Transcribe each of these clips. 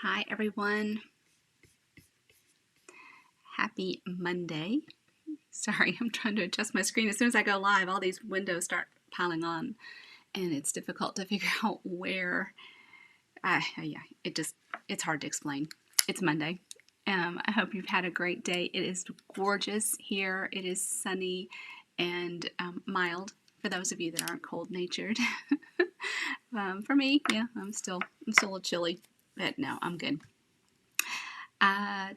Hi everyone. Happy Monday. Sorry, I'm trying to adjust my screen. As soon as I go live, all these windows start piling on and it's difficult to figure out where. It's hard to explain. It's Monday. I hope you've had a great day. It is gorgeous here. It is sunny and mild for those of you that aren't cold-natured. For me, yeah, I'm still a little chilly, but no, I'm good.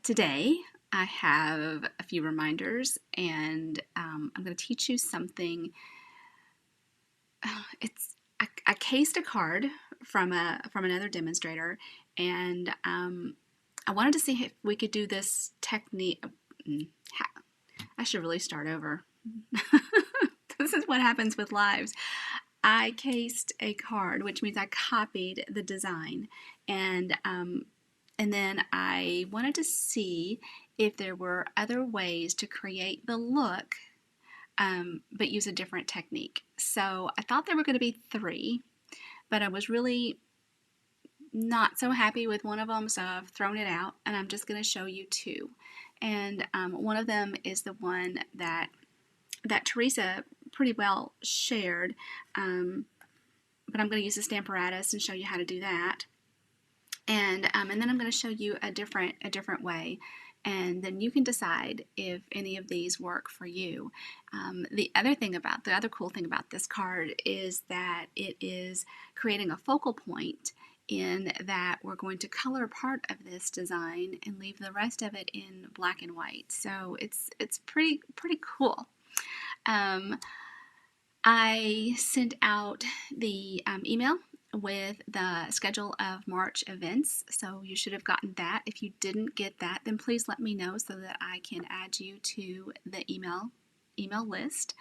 Today, I have a few reminders, and I'm going to teach you something. I cased a card from another demonstrator, and I wanted to see if we could do this technique. I should really start over. This is what happens with lives. I cased a card, which means I copied the design, and then I wanted to see if there were other ways to create the look, but use a different technique. So I thought there were going to be 3, but I was really not so happy with one of them, so I've thrown it out, and I'm just going to show you 2. And one of them is the one that Teresa pretty well shared, but I'm going to use the Stamparatus and show you how to do that. And then I'm going to show you a different way, and then you can decide if any of these work for you. The other cool thing about this card is that it is creating a focal point, in that we're going to color part of this design and leave the rest of it in black and white. So it's pretty cool. I sent out the email with the schedule of March events, so you should have gotten that. If you didn't get that, then please let me know so that I can add you to the email list.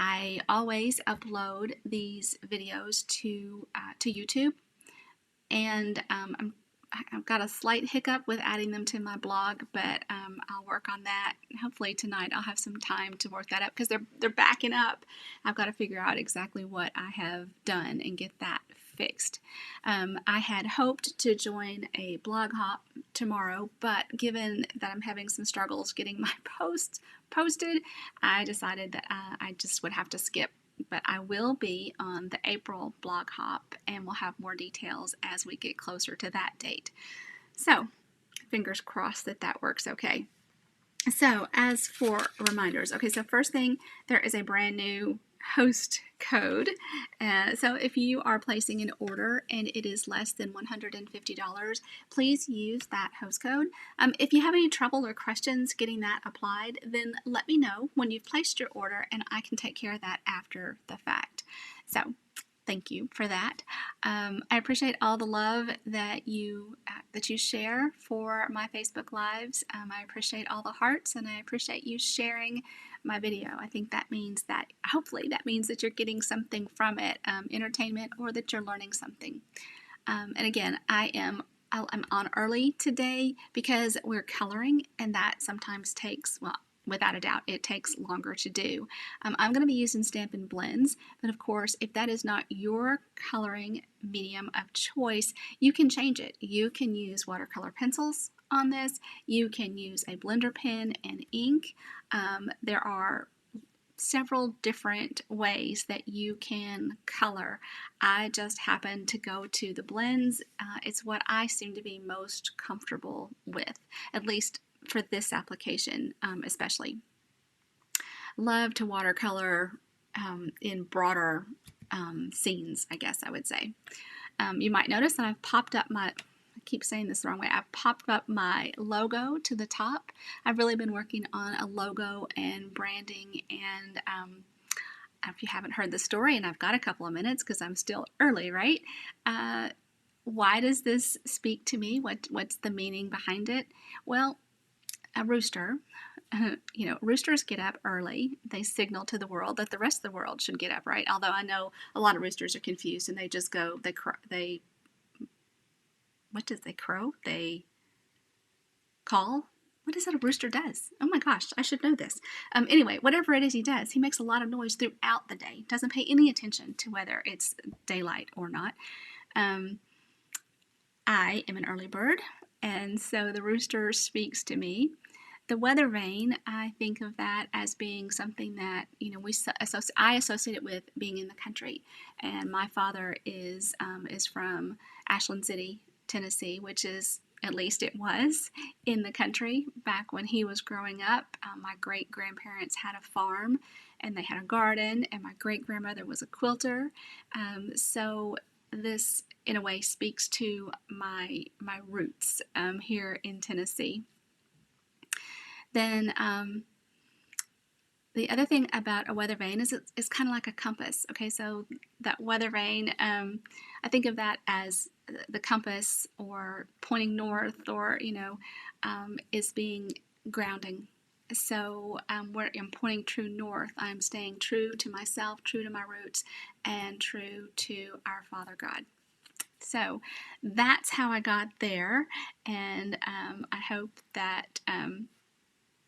I always upload these videos to YouTube, and I've got a slight hiccup with adding them to my blog, but I'll work on that. Hopefully tonight I'll have some time to work that up, because they're backing up. I've got to figure out exactly what I have done and get that fixed. I had hoped to join a blog hop tomorrow, but given that I'm having some struggles getting my posts posted, I decided that I just would have to skip. But I will be on the April blog hop, and we'll have more details as we get closer to that date. So, fingers crossed that works okay. So, as for reminders, okay, so first thing, there is a brand new host code. So if you are placing an order and it is less than $150, please use that host code. If you have any trouble or questions getting that applied, then let me know when you've placed your order, and I can take care of that after the fact. So thank you for that. I appreciate all the love that you share for my Facebook Lives. I appreciate all the hearts, and I appreciate you sharing my video. I think that means that, hopefully, that means that you're getting something from it, entertainment, or that you're learning something. And again, I'm on early today because we're coloring, and that sometimes takes, well, without a doubt, it takes longer to do. I'm going to be using Stampin' Blends, but of course, if that is not your coloring medium of choice, you can change it. You can use watercolor pencils on this. You can use a blender pen and ink. There are several different ways that you can color. I just happen to go to the blends. It's what I seem to be most comfortable with, at least for this application especially. Love to watercolor in broader scenes, I guess I would say. You might notice that I've popped up my, I keep saying this the wrong way, I've popped up my logo to the top. I've really been working on a logo and branding, and if you haven't heard the story, and I've got a couple of minutes because I'm still early, right? Why does this speak to me? What's the meaning behind it? Well, a rooster, roosters get up early. They signal to the world that the rest of the world should get up, right? Although I know a lot of roosters are confused and they just go, what does they crow? They call? What is it a rooster does? Oh my gosh, I should know this. Anyway, whatever it is he does, he makes a lot of noise throughout the day. Doesn't pay any attention to whether it's daylight or not. I am an early bird, and so the rooster speaks to me. The weather vane, I think of that as being something that, you know, I associate it with being in the country. And my father is from Ashland City, Tennessee, which is, at least it was, in the country back when he was growing up. My great grandparents had a farm and they had a garden, and my great grandmother was a quilter. So this, in a way, speaks to my roots here in Tennessee. Then the other thing about a weather vane is it's kind of like a compass. Okay, so that weather vane, I think of that as the compass, or pointing north, or is being grounding. So where I'm pointing true north, I'm staying true to myself, true to my roots, and true to our Father God. So that's how I got there, and I hope that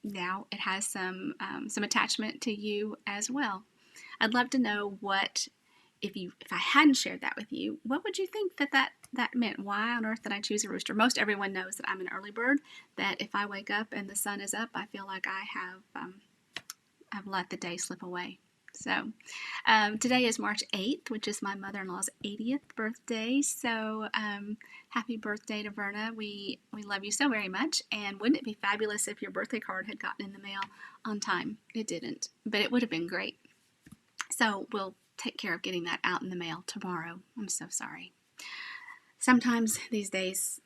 now it has some attachment to you as well. I'd love to know what, if I hadn't shared that with you, what would you think that meant? Why on earth did I choose a rooster? Most everyone knows that I'm an early bird, that if I wake up and the sun is up, I feel like I've let the day slip away. So today is March 8th, which is my mother-in-law's 80th birthday. So happy birthday to Verna. We love you so very much. And wouldn't it be fabulous if your birthday card had gotten in the mail on time? It didn't, but it would have been great. So we'll take care of getting that out in the mail tomorrow. I'm so sorry. Sometimes these days,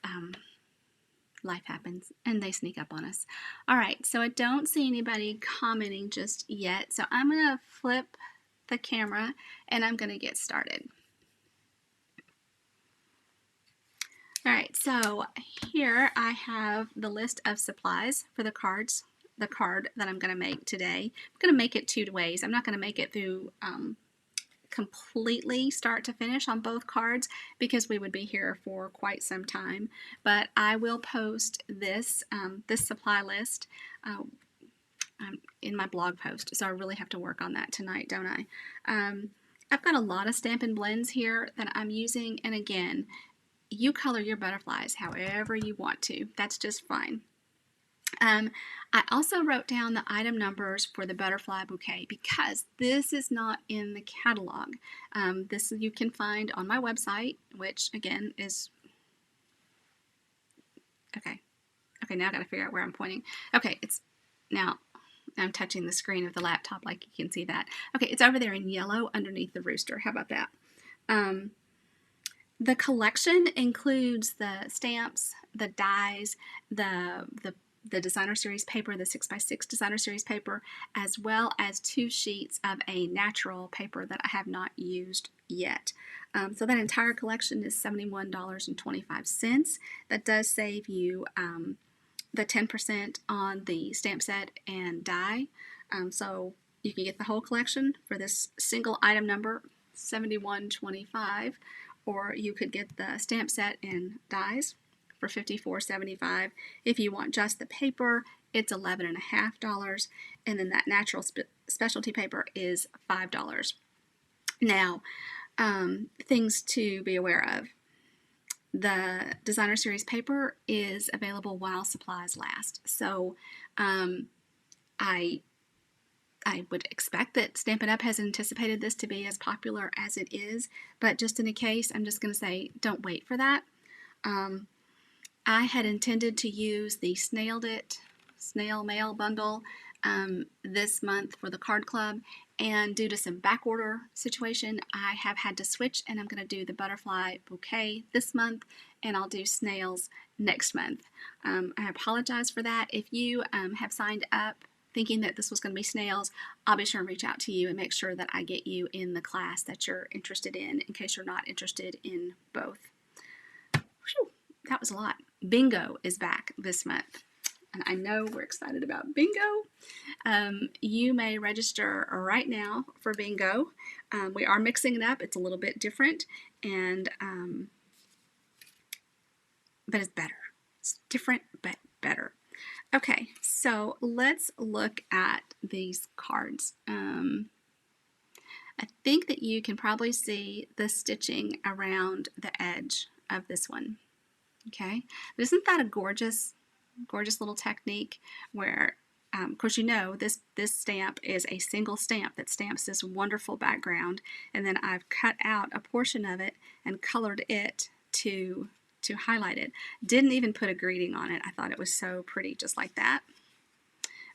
life happens and they sneak up on us. All right, so I don't see anybody commenting just yet, so I'm going to flip the camera and I'm going to get started. All right, so here I have the list of supplies for the cards, the card that I'm going to make today. I'm going to make it 2 ways. I'm not going to make it through completely start to finish on both cards, because we would be here for quite some time. But I will post this this supply list in my blog post, so I really have to work on that tonight, don't I? I've got a lot of Stampin' Blends here that I'm using, and again, you color your butterflies however you want to. That's just fine. I also wrote down the item numbers for the butterfly bouquet, because this is not in the catalog. This you can find on my website, which again is, okay, now I've got to figure out where I'm pointing. Okay, it's, now I'm touching the screen of the laptop like you can see that. Okay, it's over there in yellow underneath the rooster. How about that? The collection includes the stamps, the dies, the designer series paper, the 6x6 designer series paper, as well as 2 sheets of a natural paper that I have not used yet. So that entire collection is $71.25. That does save you the 10% on the stamp set and die. So you can get the whole collection for this single item number, $71.25, or you could get the stamp set and dies for $54.75. If you want just the paper, it's $11.50, and then that natural specialty paper is $5. Now, things to be aware of. The designer series paper is available while supplies last. So I would expect that Stampin' Up! Has anticipated this to be as popular as it is, but just in a case, I'm just going to say don't wait for that. I had intended to use the snail mail bundle this month for the card club, and due to some back order situation, I have had to switch, and I'm going to do the butterfly bouquet this month, and I'll do snails next month. I apologize for that. If you have signed up thinking that this was going to be snails, I'll be sure and reach out to you and make sure that I get you in the class that you're interested in case you're not interested in both. Whew, that was a lot. Bingo is back this month, and I know we're excited about bingo. You may register right now for bingo. We are mixing it up. It's a little bit different, and but it's better. It's different but better. Okay, so let's look at these cards. I think that you can probably see the stitching around the edge of this one. Okay, but isn't that a gorgeous little technique where, of course, you know this stamp is a single stamp that stamps this wonderful background, and then I've cut out a portion of it and colored it to highlight it. Didn't even put a greeting on it. I thought it was so pretty just like that.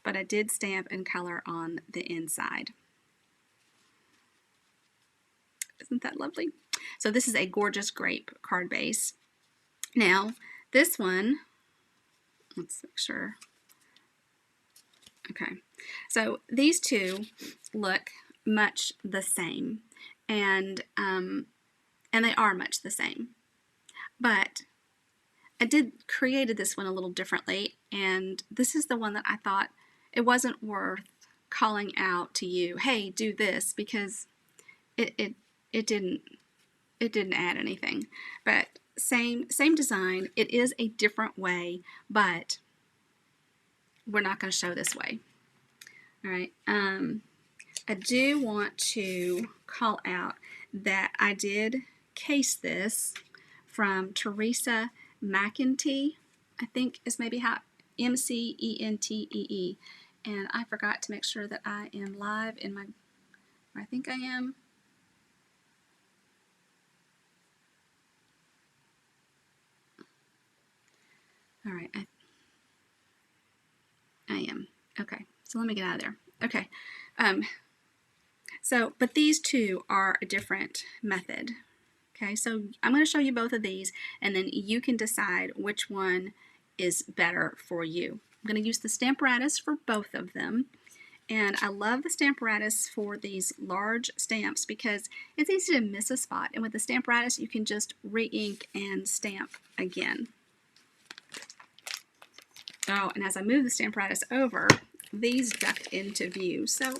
But I did stamp and color on the inside. Isn't that lovely? So this is a gorgeous grape card base. Now, this one, let's make sure. Okay, so these two look much the same, and they are much the same. But I created this one a little differently, and this is the one that I thought it wasn't worth calling out to you, hey, do this, because it didn't add anything. But same design. It is a different way, but we're not going to show this way. All right. I do want to call out that I did case this from Teresa McEntee, I think is maybe how, MCENTEE. And I forgot to make sure that I am live in my, I think I am. All right, I am. Okay, so let me get out of there. Okay, but these two are a different method. Okay, so I'm going to show you both of these, and then you can decide which one is better for you. I'm going to use the Stamparatus for both of them, and I love the Stamparatus for these large stamps because it's easy to miss a spot, and with the Stamparatus you can just re-ink and stamp again. Oh, and as I move the Stamparatus over, these ducked into view, so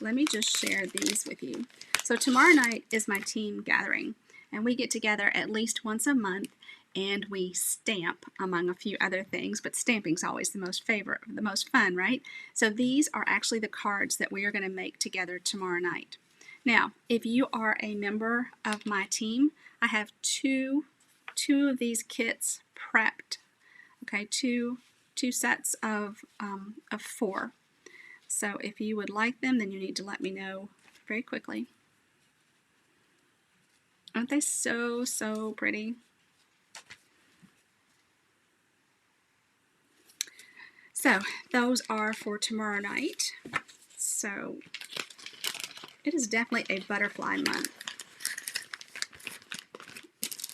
let me just share these with you. So tomorrow night is my team gathering, and we get together at least once a month and we stamp, among a few other things, but stamping's always the most fun, right? So these are actually the cards that we are going to make together tomorrow night. Now, if you are a member of my team, I have two of these kits prepped. Okay, two sets of 4. So if you would like them, then you need to let me know very quickly. Aren't they so, so pretty? So those are for tomorrow night. So it is definitely a butterfly month.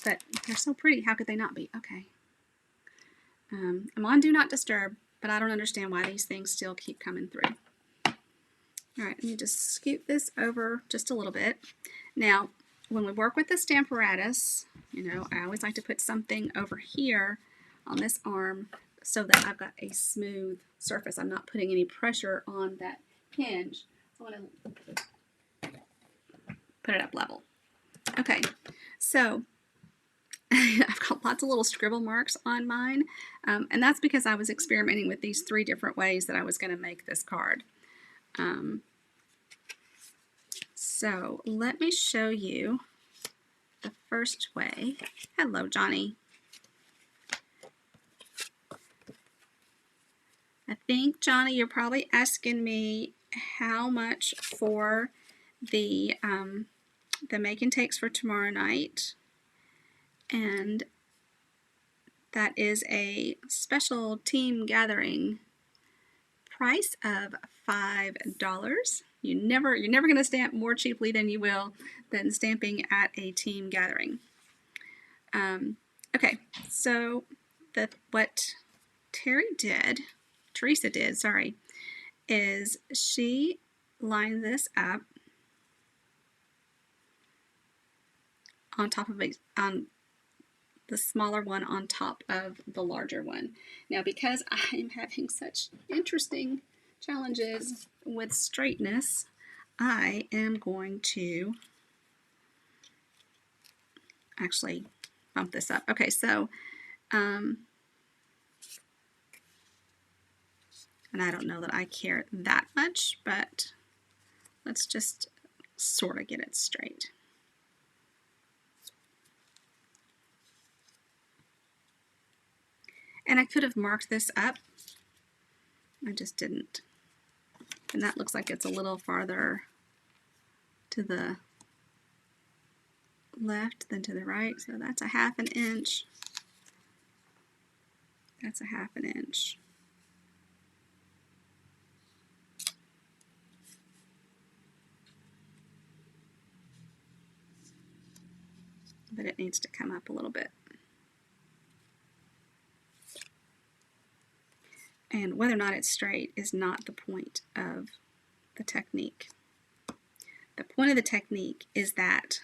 But they're so pretty. How could they not be? Okay. I'm on Do Not Disturb, but I don't understand why these things still keep coming through. All right, let me just scoot this over just a little bit. Now, when we work with the Stamparatus, you know, I always like to put something over here on this arm so that I've got a smooth surface. I'm not putting any pressure on that hinge. So I want to put it up level. Okay, so I've got lots of little scribble marks on mine, and that's because I was experimenting with these 3 different ways that I was going to make this card. So let me show you the first way. Hello, Johnny. I think, Johnny, you're probably asking me how much for the make and takes for tomorrow night. And that is a special team gathering price of $5. You're never going to stamp more cheaply than you will than stamping at a team gathering. Okay, so what Teresa did, sorry, is she lined this up on top of on the smaller one on top of the larger one. Now, because I am having such interesting challenges with straightness, I am going to actually bump this up. Okay, so, and I don't know that I care that much, but let's just sort of get it straight. And I could have marked this up. I just didn't. And that looks like it's a little farther to the left than to the right. So that's a 1/2 inch. That's a 1/2 inch. But it needs to come up a little bit. And whether or not it's straight is not the point of the technique. The point of the technique is that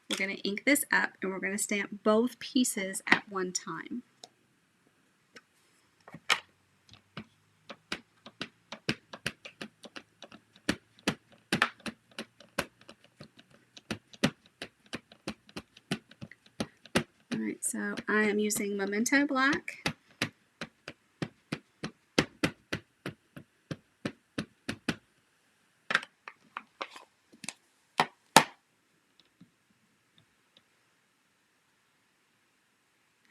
we're going to ink this up and we're going to stamp both pieces at one time. Alright, so I am using Memento Black.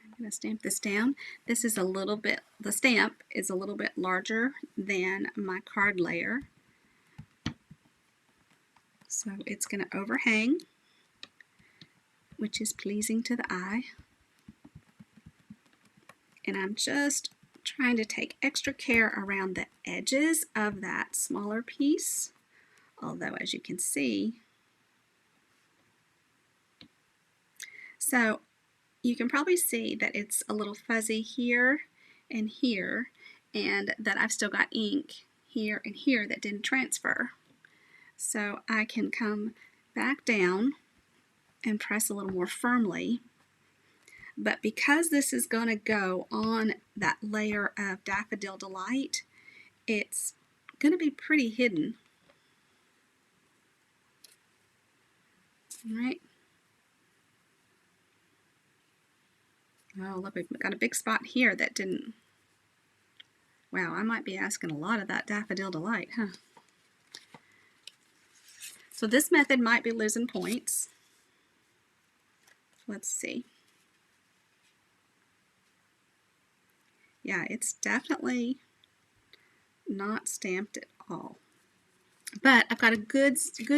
I'm going to stamp this down. This is a little bit, the stamp is a little bit larger than my card layer. So it's going to overhang, which is pleasing to the eye. And I'm just trying to take extra care around the edges of that smaller piece. Although, as you can see, so you can probably see that it's a little fuzzy here and here, and that I've still got ink here and here that didn't transfer. So I can come back down and press a little more firmly. But because this is going to go on that layer of Daffodil Delight, it's going to be pretty hidden. All right. Oh, look, we've got a big spot here that didn't. Wow, I might be asking a lot of that Daffodil Delight, huh? So this method might be losing points. Let's see. Yeah, it's definitely not stamped at all. But I've got a good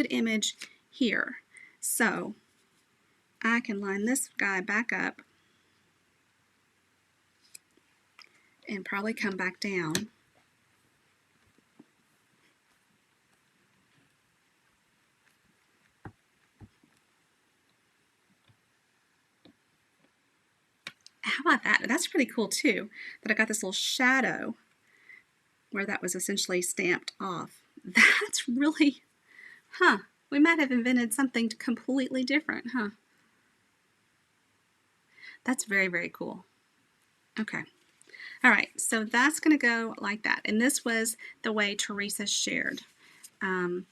image here. So I can line this guy back up and probably come back down. How about that? That's pretty cool too, that I got this little shadow where that was essentially stamped off. That's really, huh, we might have invented something completely different, huh? That's very, very cool. Okay. All right, so that's going to go like that. And this was the way Teresa shared. And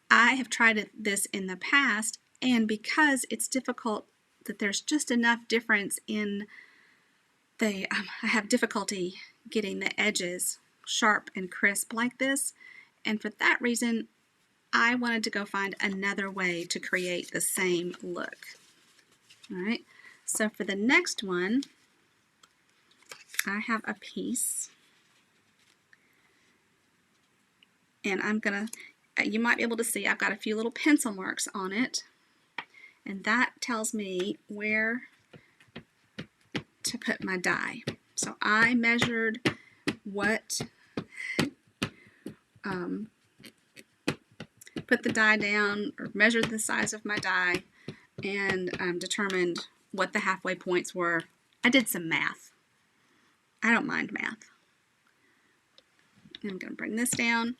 I have tried this in the past, and because it's difficult, that there's just enough difference in the, I have difficulty getting the edges sharp and crisp like this. And for that reason, I wanted to go find another way to create the same look. All right, so for the next one, I have a piece, and I'm gonna, you might be able to see I've got a few little pencil marks on it, and that tells me where to put my die. So I measured what, put the die down, or measured the size of my die, and determined what the halfway points were. I did some math. I don't mind math. I'm going to bring this down,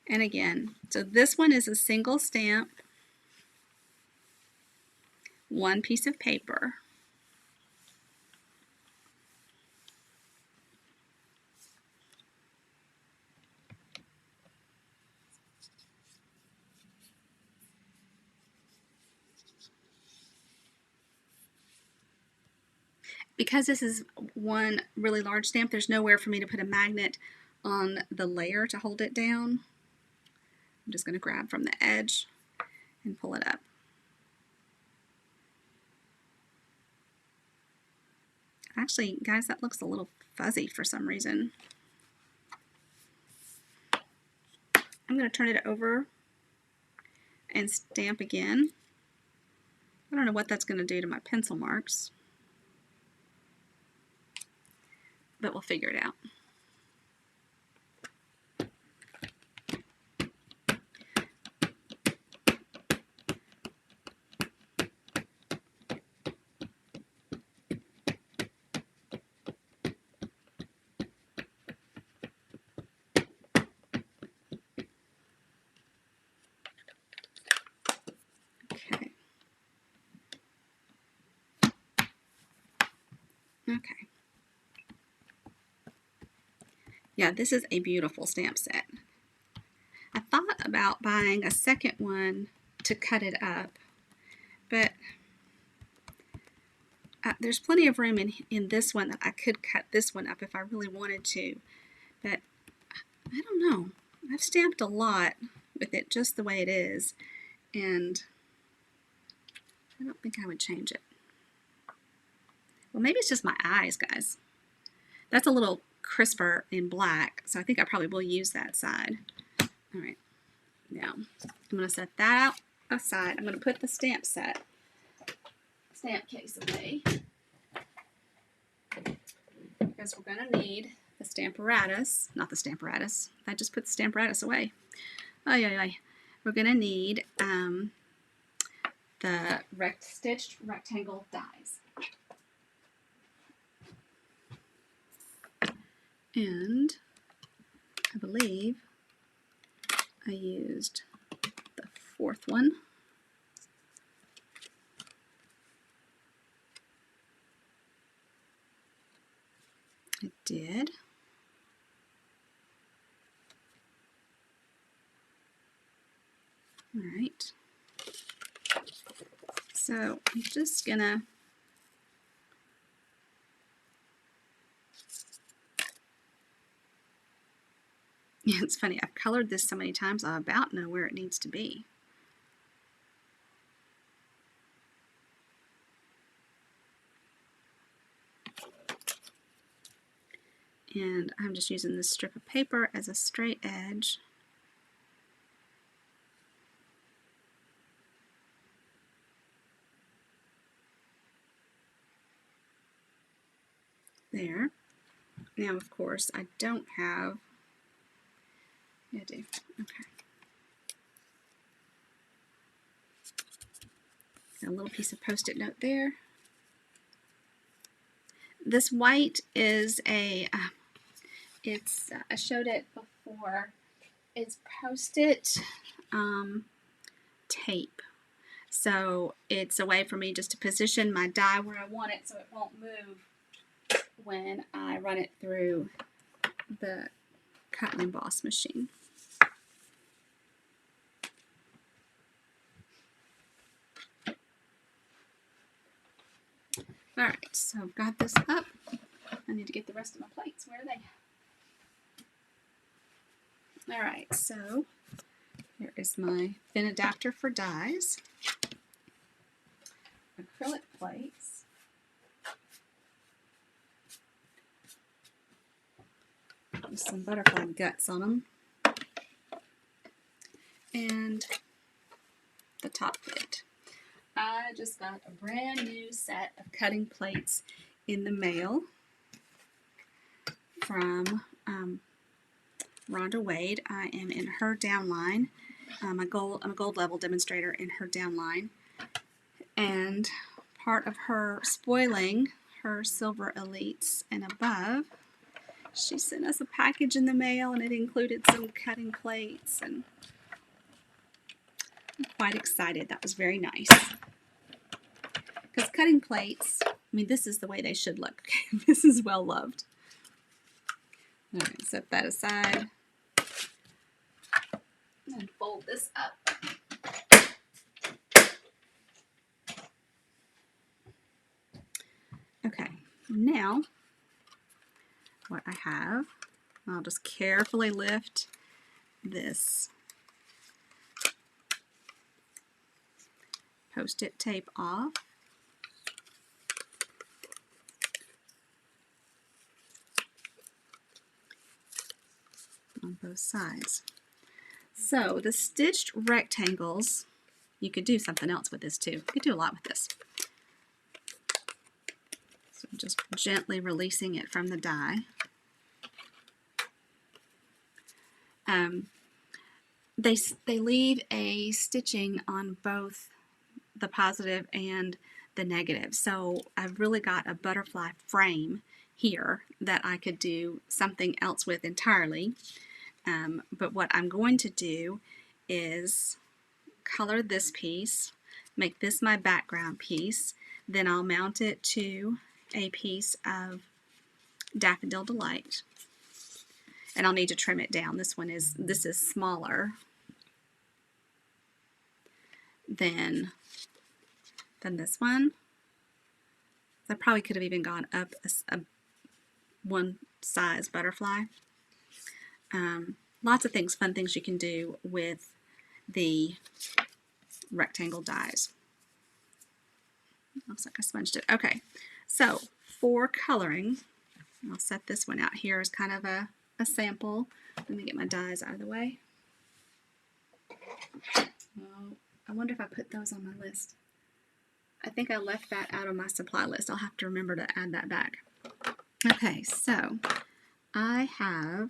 and again, so this one is a single stamp, one piece of paper. Because this is one really large stamp, there's nowhere for me to put a magnet on the layer to hold it down. I'm just going to grab from the edge and pull it up. Actually, guys, that looks a little fuzzy for some reason. I'm going to turn it over and stamp again. I don't know what that's going to do to my pencil marks, but we'll figure it out. Okay. Yeah, this is a beautiful stamp set. I thought about buying a second one to cut it up, but there's plenty of room in this one that I could cut this one up if I really wanted to. But I don't know. I've stamped a lot with it just the way it is, and I don't think I would change it. Well, maybe it's just my eyes, guys. That's a little crisper in black, so I think I probably will use that side. All right, now I'm going to set that out aside. I'm going to put the stamp case away, because we're going to need the Stamparatus, not the Stamparatus. I just put the Stamparatus away. Oh, yeah. We're going to need the stitched rectangle dies. And I believe I used the fourth one. I did. All right. So I'm just gonna it's funny, I've colored this so many times I about know where it needs to be. And I'm just using this strip of paper as a straight edge. There. Now, of course, I don't have, yeah, I do, okay. Got a little piece of Post-it note there. This white is a, I showed it before, it's Post-it tape. So it's a way for me just to position my die where I want it so it won't move when I run it through the cut and emboss machine. Alright, so I've got this up. I need to get the rest of my plates. Where are they? Alright, so here is my thin adapter for dies. Acrylic plates. With some butterfly guts on them. And the top lid. I just got a brand new set of cutting plates in the mail from Rhonda Wade. I am in her downline. I'm a gold level demonstrator in her downline. And part of her spoiling her silver elites and above, she sent us a package in the mail, and it included some cutting plates, and I'm quite excited. That was very nice. Because cutting plates, I mean, this is the way they should look. This is well loved. All right, set that aside. And fold this up. Okay, now what I have, I'll just carefully lift this Post-it tape off. both sides. So the stitched rectangles, you could do something else with this too. You could do a lot with this. So just gently releasing it from the die. They leave a stitching on both the positive and the negative. So I've really got a butterfly frame here that I could do something else with entirely. But what I'm going to do is color this piece, make this my background piece, then I'll mount it to a piece of Daffodil Delight. And I'll need to trim it down. This is smaller than this one. I probably could have even gone up a one size butterfly. Lots of things, fun things you can do with the rectangle dies. Looks like I smudged it. Okay, so for coloring, I'll set this one out here as kind of a sample. Let me get my dies out of the way. Well, I wonder if I put those on my list. I think I left that out of my supply list. I'll have to remember to add that back. Okay, so I have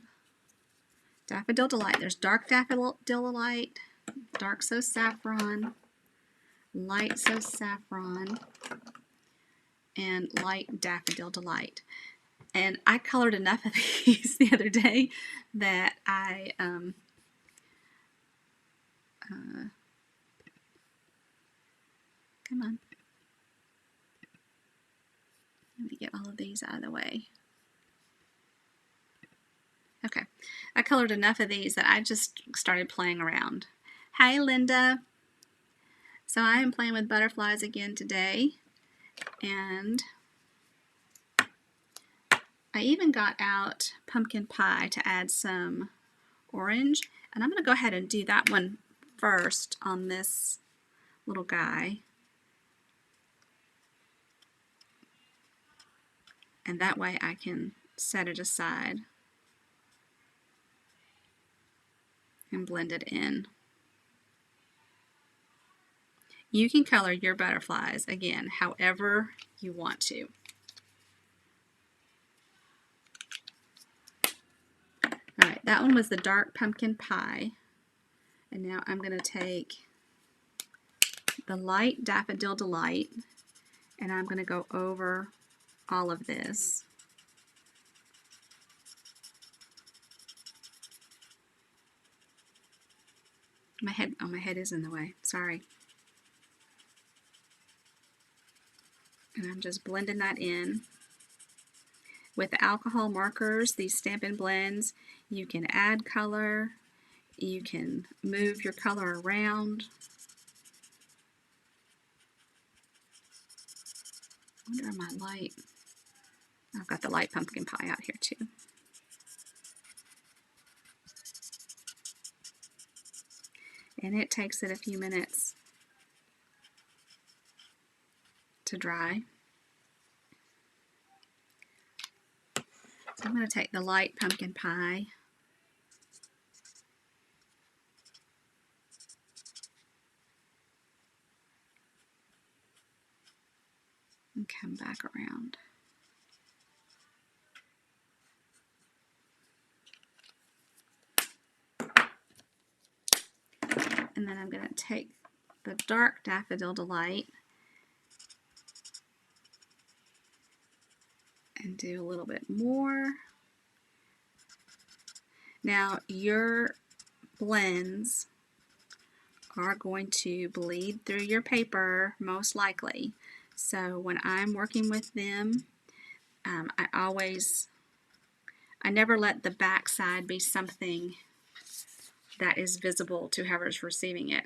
Daffodil Delight. There's Dark Daffodil Delight, Dark So Saffron, Light So Saffron, and Light Daffodil Delight. And I colored enough of these the other day that I come on. Let me get all of these out of the way. Okay, I colored enough of these that I just started playing around. Hi, Linda. So I am playing with butterflies again today, and I even got out pumpkin pie to add some orange, and I'm going to go ahead and do that one first on this little guy. And that way I can set it aside and blend it in. You can color your butterflies, again, however you want to. Alright, that one was the dark pumpkin pie. And now I'm going to take the light Daffodil Delight, and I'm going to go over all of this. My head is in the way. Sorry. And I'm just blending that in. With the alcohol markers, these Stampin' Blends, you can add color, you can move your color around. I wonder my light. I've got the light pumpkin pie out here too. And it takes it a few minutes to dry. So I'm going to take the light pumpkin pie and come back around. And then I'm going to take the dark Daffodil Delight and do a little bit more. Now your blends are going to bleed through your paper most likely. So when I'm working with them, I never let the back side be something that is visible to whoever's receiving it.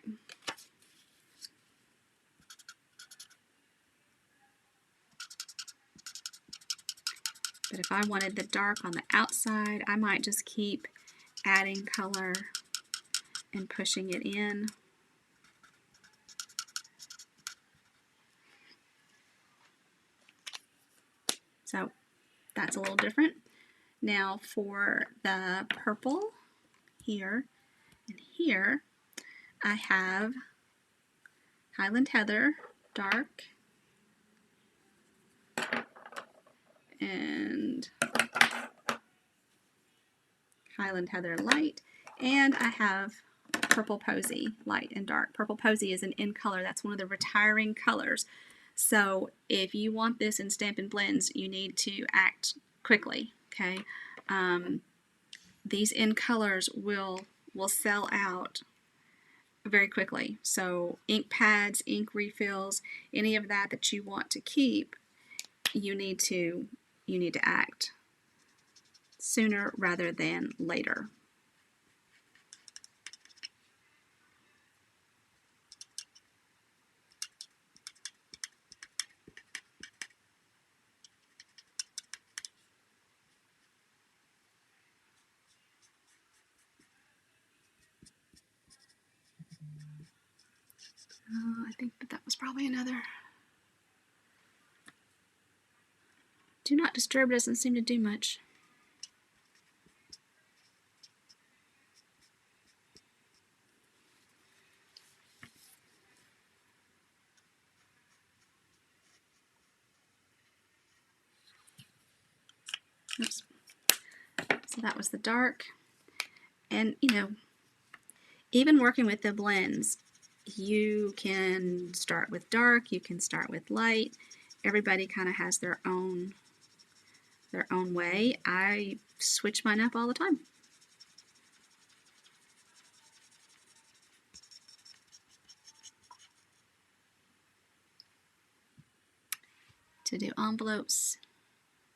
But if I wanted the dark on the outside, I might just keep adding color and pushing it in. So that's a little different. Now for the purple, here. And here I have Highland Heather dark and Highland Heather light, and I have Purple Posy light and dark. Purple Posy is an in color. That's one of the retiring colors. So if you want this in Stampin' Blends, you need to act quickly, okay? These in colors will sell out very quickly. So ink pads, ink refills, any of that you want to keep, you need to act sooner rather than later. I think that was probably another. Do not disturb doesn't seem to do much. Oops. So that was the dark. And you know, even working with the blends, you can start with dark, you can start with light. Everybody kind of has their own way. I switch mine up all the time. To do envelopes.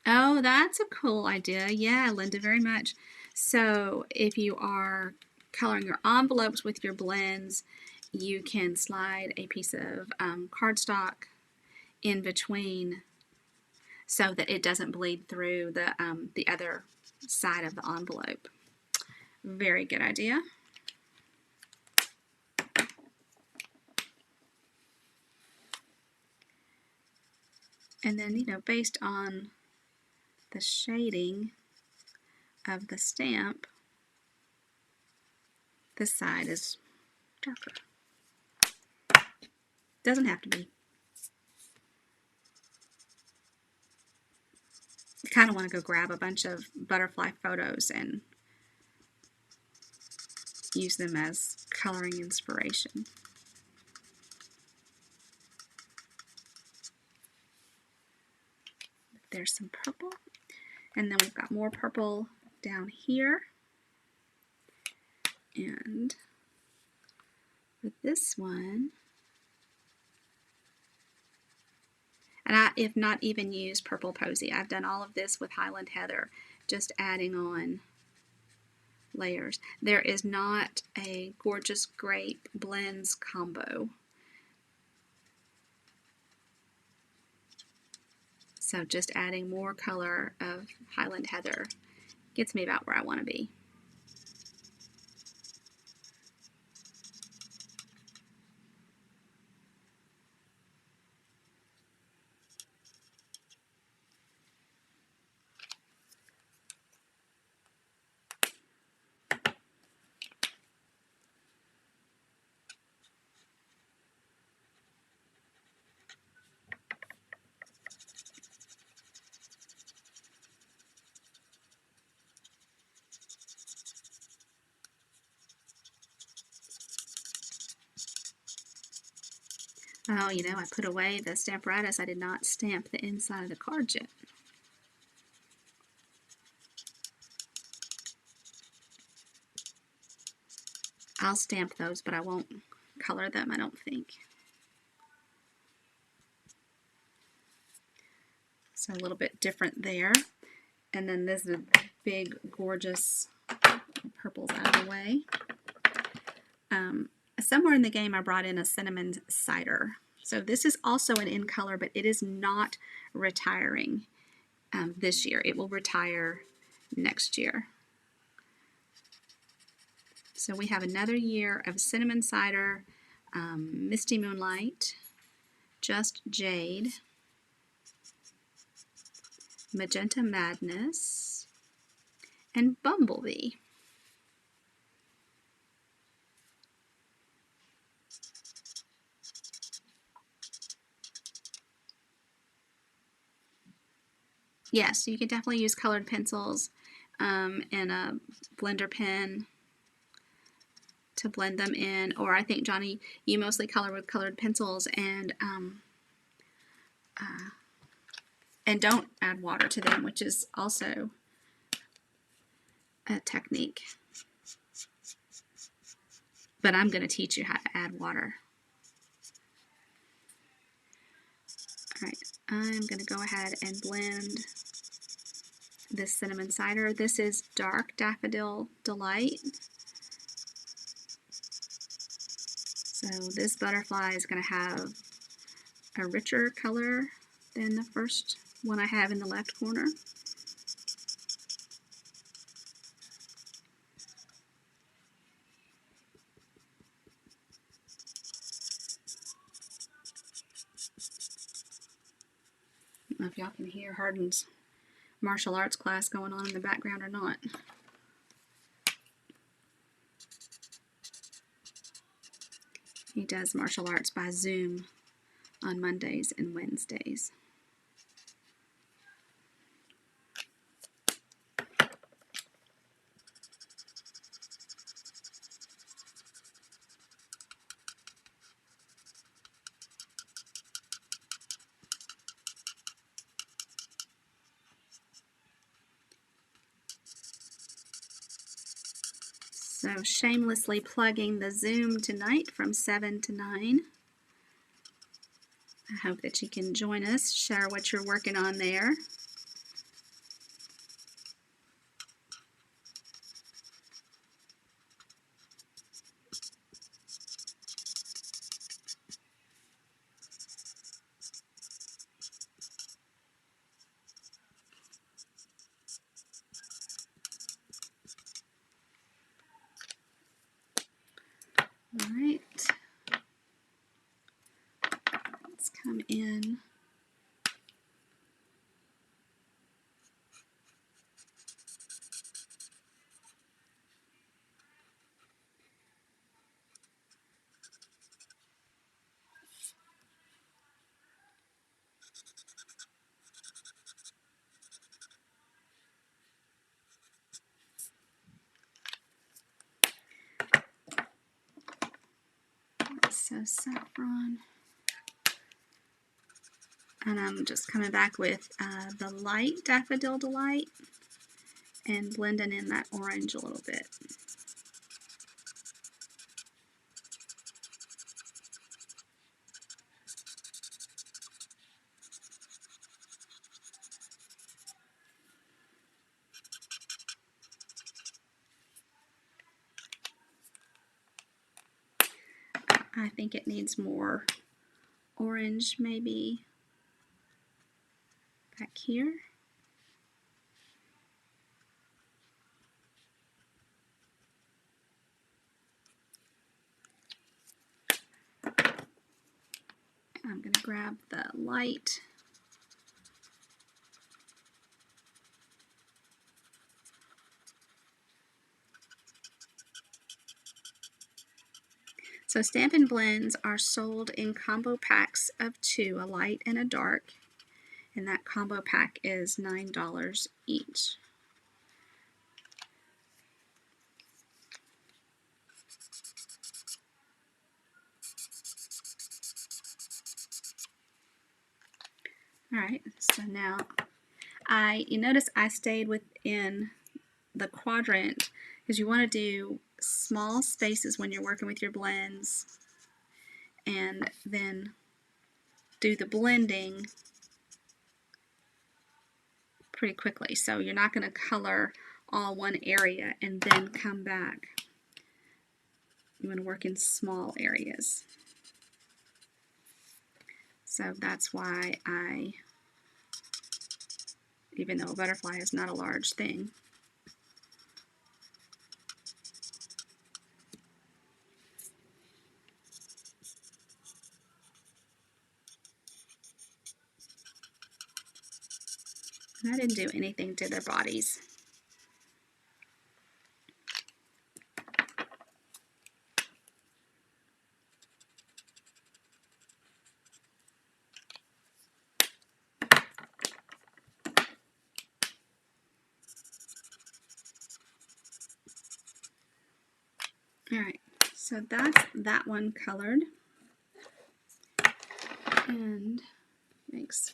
Oh, that's a cool idea. Yeah, Linda, very much. So if you are coloring your envelopes with your blends, you can slide a piece of cardstock in between so that it doesn't bleed through the other side of the envelope. Very good idea. And then, you know, based on the shading of the stamp, this side is darker. Doesn't have to be. You kind of want to go grab a bunch of butterfly photos and use them as coloring inspiration. There's some purple, and then we've got more purple down here. And with this one, and I have not even used Purple Posy. I've done all of this with Highland Heather, just adding on layers. There is not a Gorgeous Grape Blends combo. So just adding more color of Highland Heather gets me about where I want to be. Oh, you know, I put away the Stamparatus. I did not stamp the inside of the card yet. I'll stamp those, but I won't color them, I don't think. So a little bit different there. And then this is a big, gorgeous purples out of the way. Somewhere in the game I brought in a cinnamon cider. So this is also an in color, but it is not retiring this year. It will retire next year. So we have another year of cinnamon cider, Misty Moonlight, Just Jade, Magenta Madness, and Bumblebee. Yes, you can definitely use colored pencils and a blender pen to blend them in. Or I think, Johnny, you mostly color with colored pencils and don't add water to them, which is also a technique. But I'm going to teach you how to add water. All right, I'm going to go ahead and blend this cinnamon cider. This is Dark Daffodil Delight. So this butterfly is going to have a richer color than the first one I have in the left corner. I don't know if y'all can hear Hardin's martial arts class going on in the background or not. He does martial arts by Zoom on Mondays and Wednesdays. So shamelessly plugging the Zoom tonight from 7 to 9. I hope that you can join us, share what you're working on there. All right, let's come in. So saffron. And I'm just coming back with the light Daffodil Delight and blending in that orange a little bit. I think it needs more orange maybe back here. I'm going to grab the light. So Stampin' Blends are sold in combo packs of 2, a light and a dark, and that combo pack is $9 each. All right, so now you notice I stayed within the quadrant because you want to do small spaces when you're working with your blends and then do the blending pretty quickly. So you're not going to color all one area and then come back. You want to work in small areas. So that's why even though a butterfly is not a large thing, and I didn't do anything to their bodies. So that's that one colored. And thanks.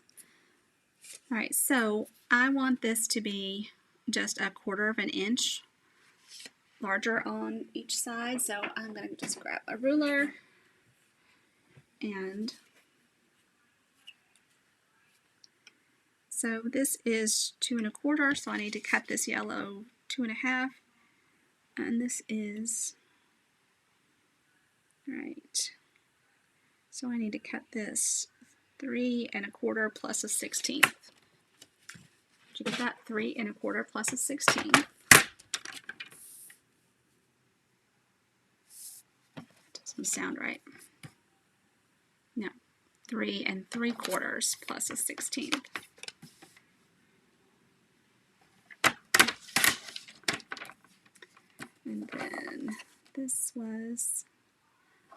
All right, so I want this to be just 1/4 inch larger on each side. So I'm going to just grab a ruler and so this is 2 1/4, so I need to cut this yellow 2 1/2, and this is, right, so I need to cut this 3 1/4 plus a 16th. Did you get that? 3 1/4 plus a 16th. Doesn't sound right. No, 3 3/4 plus a 16th. And then this was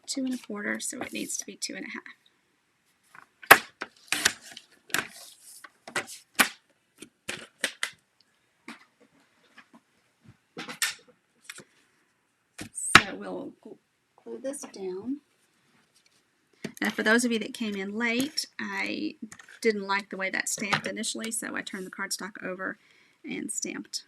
2 1/4, so it needs to be 2 1/2. So we'll glue this down. And for those of you that came in late, I didn't like the way that stamped initially, so I turned the cardstock over and stamped.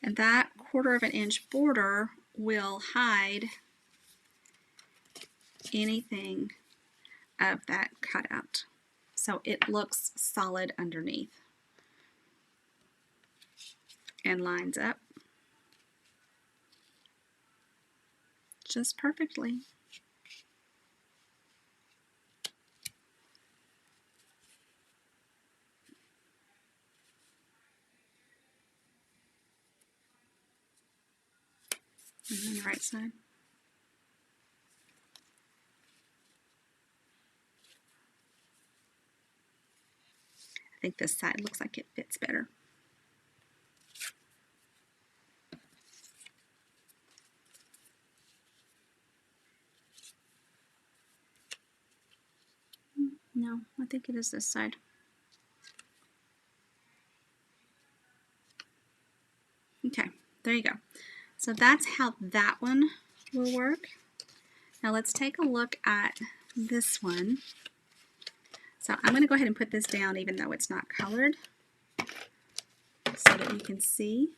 And that 1/4 inch border will hide anything of that cutout, so it looks solid underneath and lines up just perfectly. And then the right side. I think this side looks like it fits better. No, I think it is this side. Okay, there you go. So that's how that one will work. Now let's take a look at this one. So I'm going to go ahead and put this down even though it's not colored so that you can see.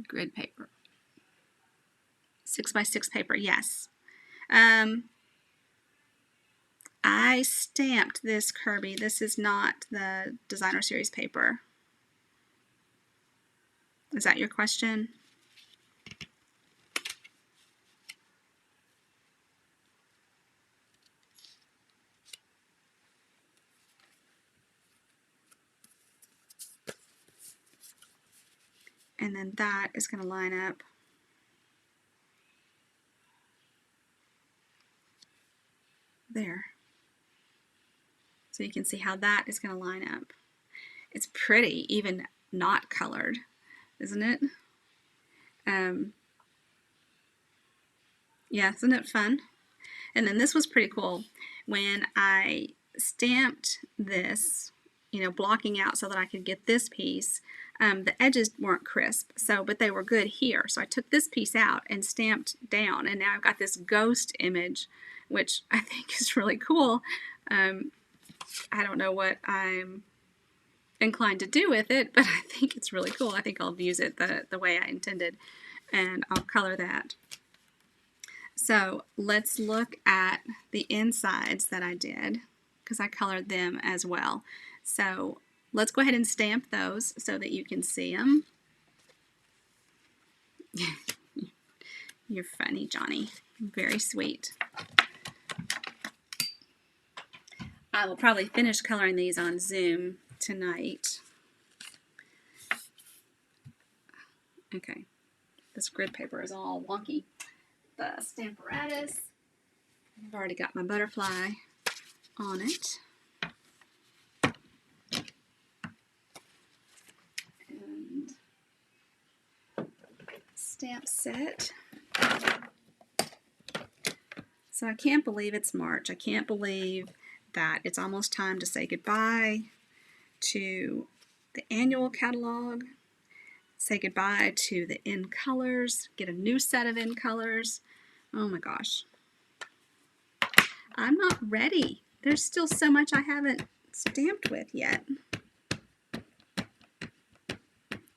Grid paper. 6x6 paper, yes. I stamped this Kirby. This is not the designer series paper. Is that your question? And then that is going to line up there. So you can see how that is going to line up. It's pretty, even not colored, isn't it? Yeah, isn't it fun? And then this was pretty cool. When I stamped this, you know, blocking out so that I could get this piece, the edges weren't crisp, but they were good here. So I took this piece out and stamped down, and now I've got this ghost image, which I think is really cool. I don't know what I'm inclined to do with it, but I think it's really cool. I think I'll use it the way I intended, and I'll color that. So let's look at the insides that I did, because I colored them as well. So let's go ahead and stamp those so that you can see them. You're funny, Johnny. Very sweet. I will probably finish coloring these on Zoom tonight. Okay, this grid paper is all wonky. The Stamparatus, I've already got my butterfly on it. And stamp set. So I can't believe it's March. I can't believe that it's almost time to say goodbye to the annual catalog, say goodbye to the in colors, get a new set of in colors. Oh my gosh. I'm not ready. There's still so much I haven't stamped with yet.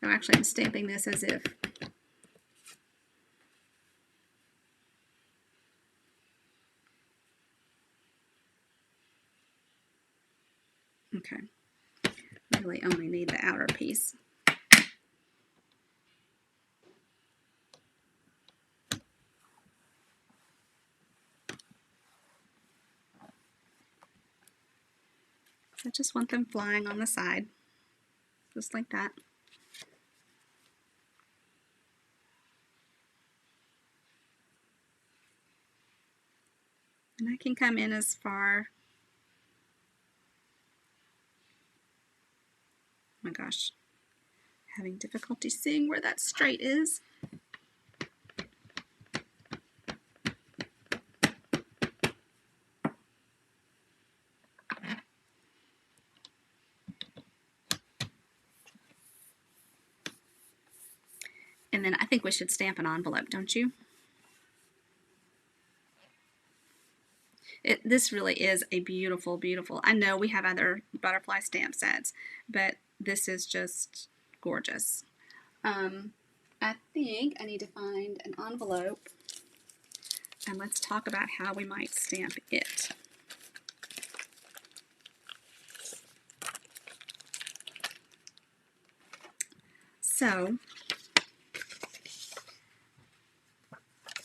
No, actually I'm stamping this as if. Okay. Really only need the outer piece. I just want them flying on the side, just like that. And I can come in as far, oh my gosh, having difficulty seeing where that straight is. And then I think we should stamp an envelope, don't you? This really is a beautiful, beautiful. I know we have other butterfly stamp sets, but this is just gorgeous. I think I need to find an envelope, and let's talk about how we might stamp it. So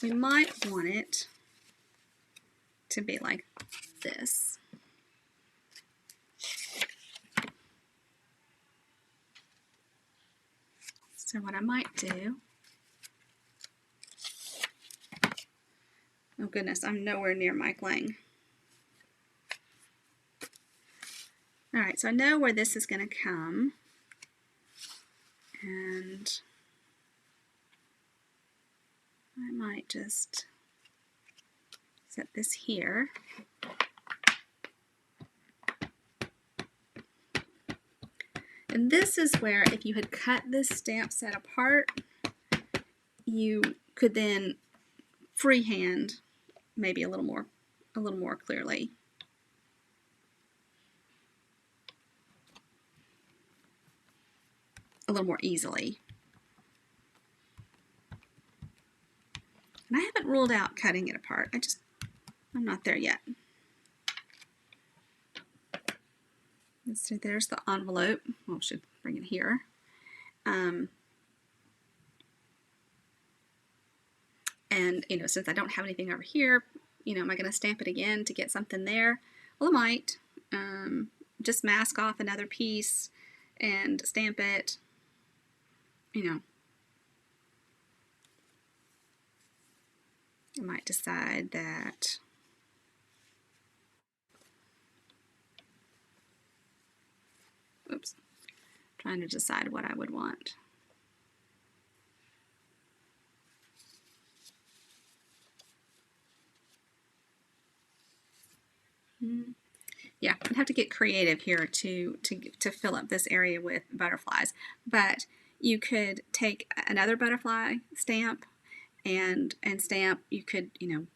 we might want it to be like this. So what I might do, oh goodness, I'm nowhere near Mike Lang. All right, so I know where this is going to come, and I might just set this here. And this is where, if you had cut this stamp set apart, you could then freehand maybe a little more clearly. A little more easily. And I haven't ruled out cutting it apart. I'm not there yet. Let's see, there's the envelope. Well, I should bring it here. And, you know, since I don't have anything over here, you know, am I going to stamp it again to get something there? Well, I might. Just mask off another piece and stamp it, you know. I might decide that oops, trying to decide what I would want. Yeah, I'd have to get creative here to fill up this area with butterflies. But you could take another butterfly stamp and stamp. You could, you know,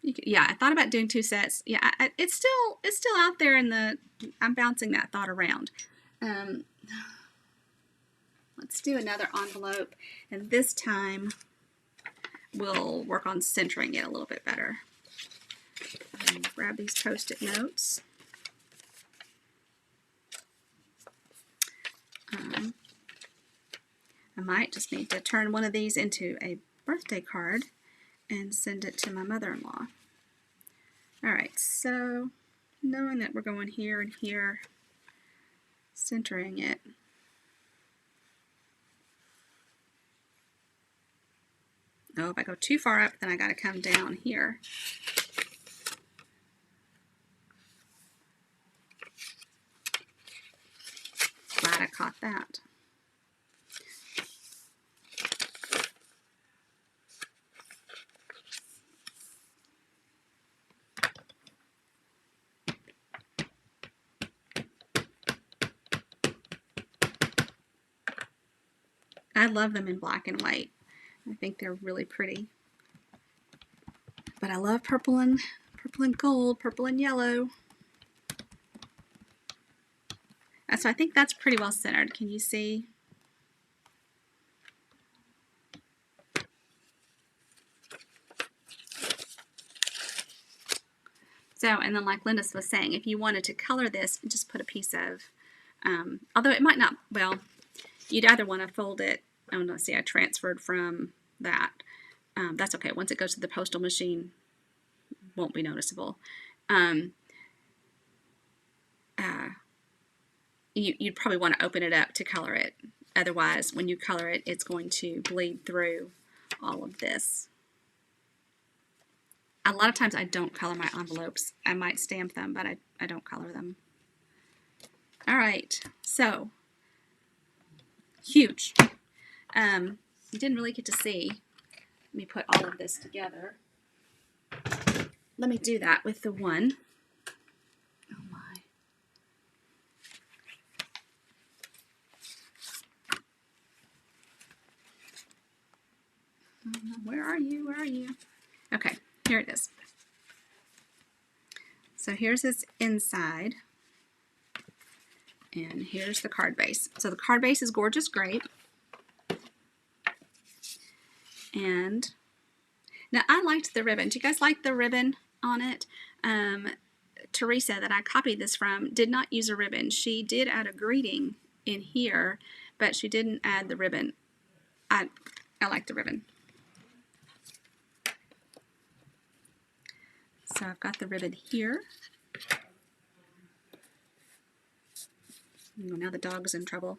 yeah, I thought about doing 2 sets. Yeah, it's still out there in the. I'm bouncing that thought around. Let's do another envelope, and this time we'll work on centering it a little bit better. Grab these Post-it notes. I might just need to turn one of these into a birthday card and send it to my mother-in-law. Alright, so knowing that we're going here and here, centering it. Oh, if I go too far up, then I got to come down here. Glad I caught that. I love them in black and white. I think they're really pretty. But I love purple and gold, purple and yellow. So I think that's pretty well centered. Can you see? So, and then like Linda was saying, if you wanted to color this, just put a piece of, although it might not, well, you'd either want to fold it, oh no, see I transferred from that. That's okay, once it goes to the postal machine, won't be noticeable. You'd probably want to open it up to color it. Otherwise, when you color it, it's going to bleed through all of this. A lot of times I don't color my envelopes. I might stamp them, but I don't color them. All right, so huge. You didn't really get to see me put all of this together. Let me do that with the one. Oh my. Where are you? Where are you? Okay, here it is. So here's its inside. And here's the card base. So the card base is Gorgeous Grape. And now I liked the ribbon. Do you guys like the ribbon on it? Teresa, that I copied this from, did not use a ribbon. She did add a greeting in here, but she didn't add the ribbon. I like the ribbon. So I've got the ribbon here. Oh, now the dog's in trouble.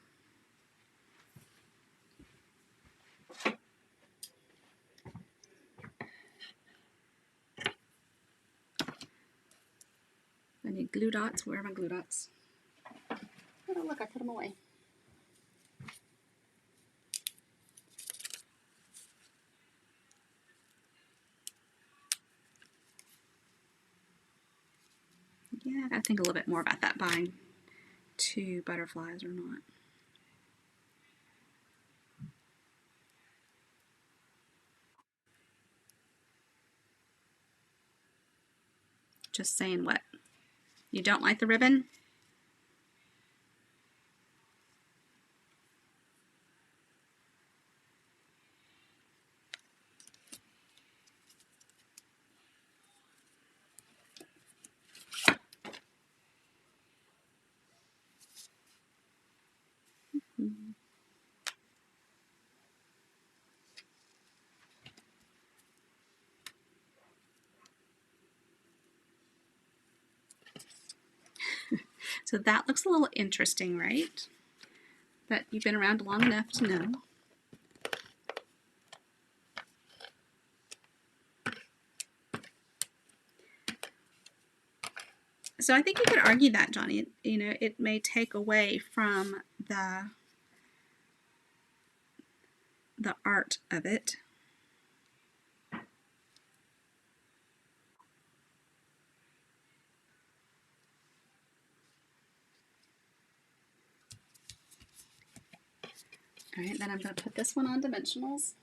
I need glue dots. Where are my glue dots? Oh, look, I put them away. Yeah, I gotta think a little bit more about that buying 2 butterflies or not. Just saying what? You don't like the ribbon? Mm-hmm. So that looks a little interesting, right? But you've been around long enough to know. So I think you could argue that, Johnny. You know, it may take away from the art of it. All right, then I'm going to put this one on dimensionals.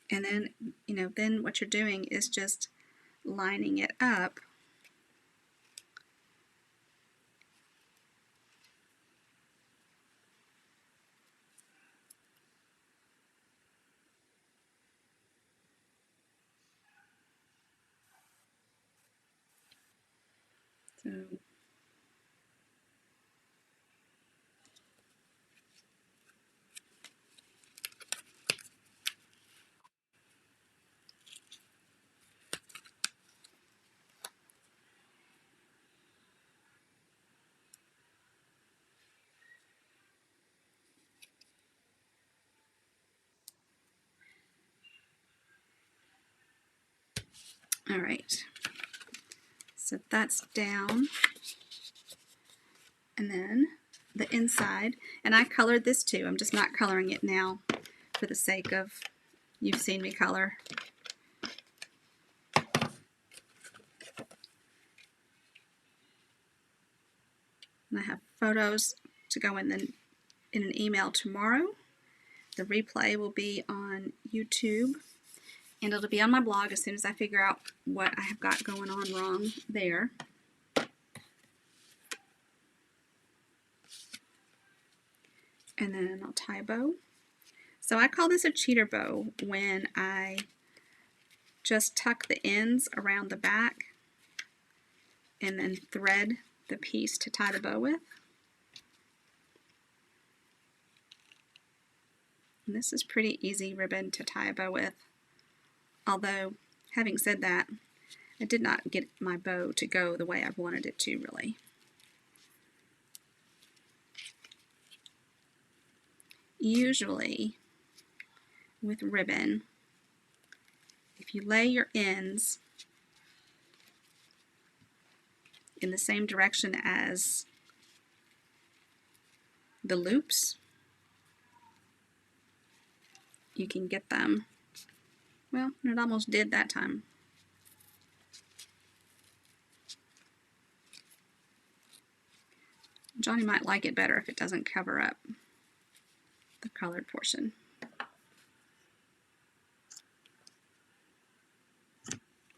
And then, you know, then what you're doing is just lining it up . So all right. So that's down. And then the inside, and I colored this too. I'm just not coloring it now for the sake of you've seen me color. And I have photos to go in an email tomorrow. The replay will be on YouTube, and it'll be on my blog as soon as I figure out what I have got going on wrong there. And then I'll tie a bow. So I call this a cheater bow when I just tuck the ends around the back and then thread the piece to tie the bow with. And this is pretty easy ribbon to tie a bow with. Although, having said that, I did not get my bow to go the way I wanted it to, really. Usually, with ribbon, if you lay your ends in the same direction as the loops, you can get them. Well, it almost did that time. Johnny might like it better if it doesn't cover up the colored portion.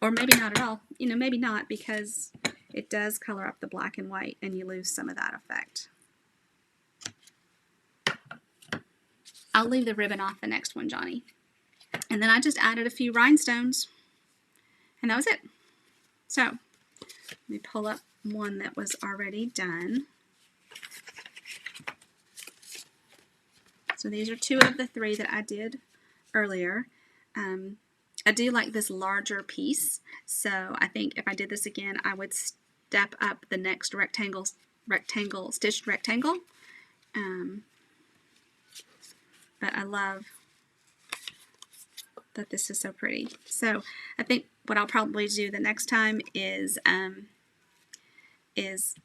Or maybe not at all. You know, maybe not, because it does color up the black and white and you lose some of that effect. I'll leave the ribbon off the next one, Johnny. And then I just added a few rhinestones. And that was it. So, let me pull up one that was already done. So these are two of the three that I did earlier. I do like this larger piece, so I think if I did this again, I would step up the next stitched rectangle. But I love that this is so pretty. So I think what I'll probably do the next time is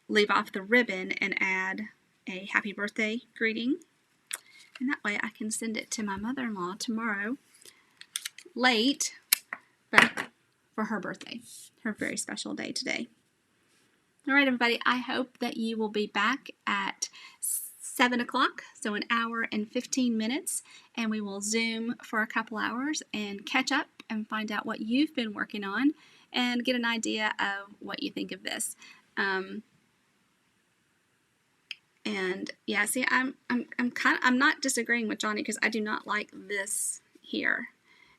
leave off the ribbon and add a happy birthday greeting. And that way I can send it to my mother-in-law tomorrow, late, but for her birthday, her very special day today. All right, everybody, I hope that you will be back at 7 o'clock, so an hour and 15 minutes, and we will Zoom for a couple hours and catch up and find out what you've been working on and get an idea of what you think of this. And yeah, see, I'm not disagreeing with Johnny, because I do not like this here.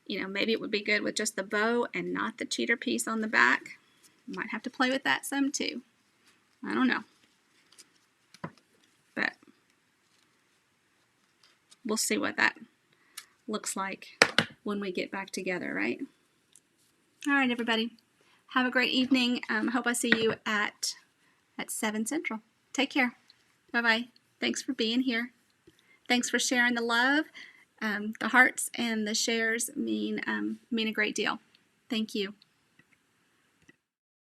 You know, maybe it would be good with just the bow and not the cheater piece on the back. Might have to play with that some too. I don't know. But we'll see what that looks like when we get back together, right? All right, everybody. Have a great evening. Hope I see you at 7 Central. Take care. Bye-bye. Thanks for being here. Thanks for sharing the love. The hearts and the shares mean a great deal. Thank you.